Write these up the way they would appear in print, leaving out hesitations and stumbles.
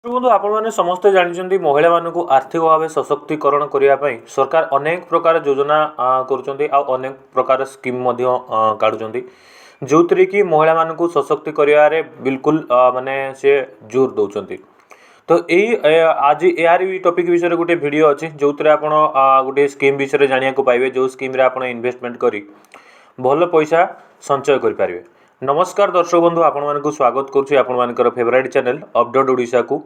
बंधु आपने समस्ते जानते महिला मानक आर्थिक भाव सशक्तिकरण करने सरकार अनेक प्रकार योजना अनेक प्रकार स्कीम काढ़ुंट जो थी कि महिला मानक सशक्ति कर बिल्कुल माने से जोर दौरान। तो यही आज यार टॉपिक विषय गोटे वीडियो अच्छी जो गोटे स्कीम विषय जाना पाइबे जो स्कीम आप इन्वेस्टमेंट करी भल पैसा संचय करें। नमस्कार दर्शक बंधु आपको स्वागत करुँच फेवरेट चैनल अपडेट ओडिशा को।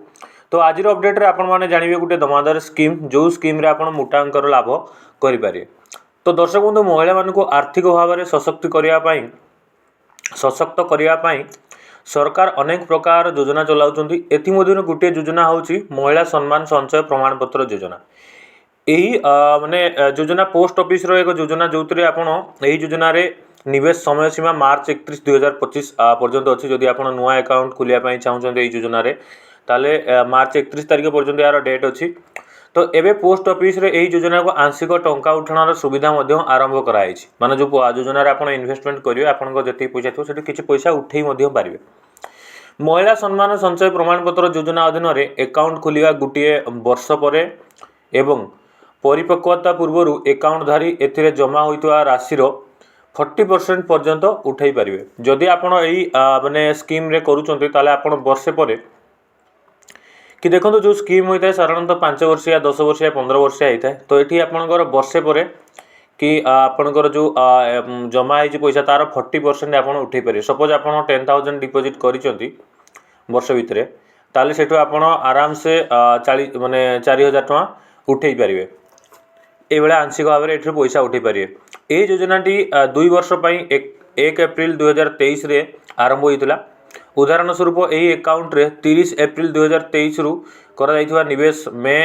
तो आज अपडेट आपने जानवे गोटे दमादार स्कीम जो स्कीम रे आप मोटा अंकर लाभ करें। तो दर्शक बंधु महिला मानक आर्थिक भाव में सशक्त करने सरकार अनेक प्रकार योजना चलाउछंती। एथिमध्यरु गोटे योजना होची महिला सम्मान संचय प्रमाण पत्र योजना। यही माने योजना पोस्ट ऑफिस रो एक योजना जो यही योजना रे निवेश समय सीमा मार्च 31 2025 पर्यंत अच्छी। जदि आप नुआ अकाउंट खोलिया चाहते हैं योजना रे ताले मार्च 31 तारीख पर्यंत यार डेट अच्छी। तो एबे पोस्ट ऑफिस रे यही योजना को आंशिक टंका उठाण सुविधा आरंभ कराई माने जो योजना रे आपण इन्वेस्टमेंट करिवे आपण जति पैसा थो सेठी किछि पैसा उठेई पारिबे। महिला सम्मान संचय प्रमाण पत्र योजना अधीन रे अकाउंट खोलिया गोटे वर्ष पर एवं परिपक्वता पूर्व अकाउंट धारी एथिरे जमा होइतवा राशि 40% पर्यंत उठाई पारिबे। जदि आपण एई माने स्कीम रे करूचंती ताले आपण वर्षे पर कि देखो जो स्कीम होता है साधारणतः 5 वर्षिया 10 वर्षिया 15 वर्षिया होता है। तो ये आपंकर वर्षे पर कि आपंकर जो जमा है पैसा तार 40% आप उठे पारे। सपोज आप 10,000 डिपोजिट कर वर्ष भितर ताले सेठु आपण आराम से 40 माने 4,000 टका उठे पारे। ये आंशिक भाव में पैसा उठे पारे। ये योजनाटी 2 वर्ष 1 एप्रिल 2023 रे आरंभ होता। उदाहरण स्वरूप यही अकाउंट रे 30 एप्रिल 2023 रु करा निवेश मे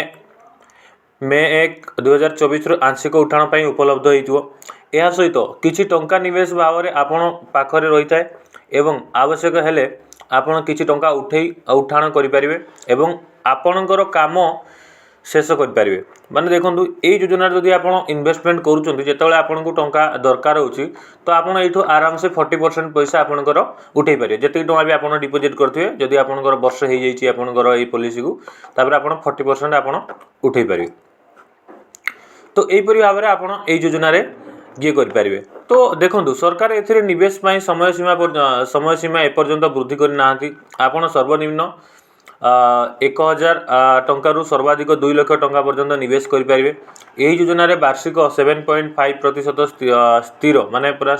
1 2024 रु आंशिक उठाण पर उपलब्ध हो। यह सहित किछि टंका निवेश भाव में आपण पाखरे रही थाए एवं आवश्यक हेले आपण किछि टंका उठाण करें एवं आपणकर काम शेष करें। माने देखो ये योजना जदि आप इन्वेस्टमेंट करुँच जो आपको टंका दरकार होची तो आप आराम से 40% पैसा आपंकर उठे पारे। जितनी टका भी आप डिपोजिट करेंगे जदि आपंकर वर्ष हो जाए पॉलिसी को तापर आप 40% आप उठे पारे। तो यहीपरि भाव में आप योजना ये करें। तो देखो सरकार ए निवेश समय सीमा एपर्यंत वृद्धि करना आप सर्वनिम्न 1,000 टंकार सर्वाधिक 2 लाख टंका पर्यंत निवेश करें। यही योजना रे वार्षिक 7.5% स्थिर माने पूरा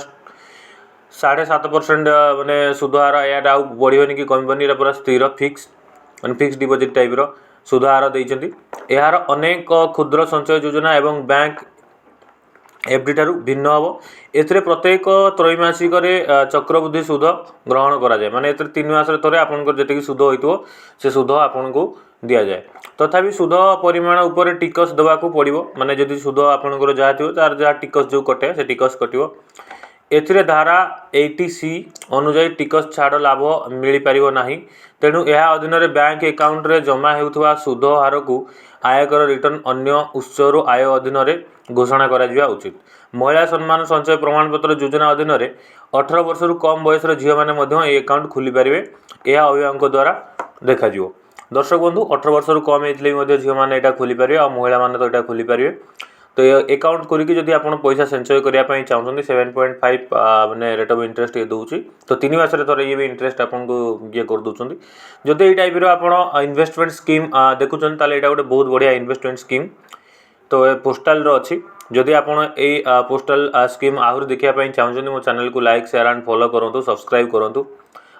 7.5% माने सुध हार या बढ़िबनी कि कमिबनी पूरा स्थिर फिक्स माने फिक्स डिपोजिट टाइप रो सुध हार देइछंती। यार अनेक क्षुद्र संचय योजना एवं बैंक एफडी ठारू भिन्न हम। एथिरे प्रत्येक त्रैमासिक चक्रवृद्धि सुध ग्रहण करा जाए माने एथिरे 3 मास रे आपनकर जेतिकी सुध होइतो से सुध आपनको दिया जाए। तथापि सुध परिमाण उपर टिकस देवा को पड़िबो माने जदि सुध आपनकर जहा थिबो तार जहा टिकस जो कटे से टिकस कटिबो। एथिरे धारा 80C अनुसार टिकस छाड़ लाभ मिल पारिबो नाही। तेणु यह अधीन रे बैंक अकाउंट रे जमा हेउथवा सुध हार को आयकर रिटर्न अन्य उत्सर आय अधीन रे घोषणा करा उचित। महिला सम्मान संचय प्रमाण पत्र योजना अधीन रे 18 वर्ष रु कम बयस झील मैंने अकाउंट खोली पारे। यह अभिभावक द्वारा देखा। दर्शक बंधु 18 वर्ष रु कम होते झील मैंने यहाँ खोली पारे और महिला मैंने तो यहाँ खोली पारे। तो ये अकाउंट करके जदि आप पैसा संचय करने चाहते 7.5 माने रेट ऑफ इंटरेस्ट ये दूसरी तो 3 मास थोड़े ये भी इंटरेस्ट आपको ये कर दूसरी। जदि ये टाइप आप इन्वेस्टमेंट स्कीम देखुं ताले यहाँ गोटे बहुत बढ़िया इन्वेस्टमेंट स्कीम तो पोस्टाल अच्छी। जदि आप पोस्टाल स्कीम आहरी देखापी चाहते मो चैनल को लाइक शेयर एंड फॉलो करूँ सब्सक्राइब करूँ।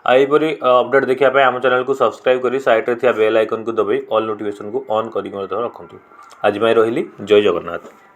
यहीपरि अपडेट देखापी आम चैनल को सब्सक्राइब कर साइड में बेल आइकन को दबाई ऑल नोटिफिकेशन को ऑन कर रखुँ। आज रही जय जगन्नाथ।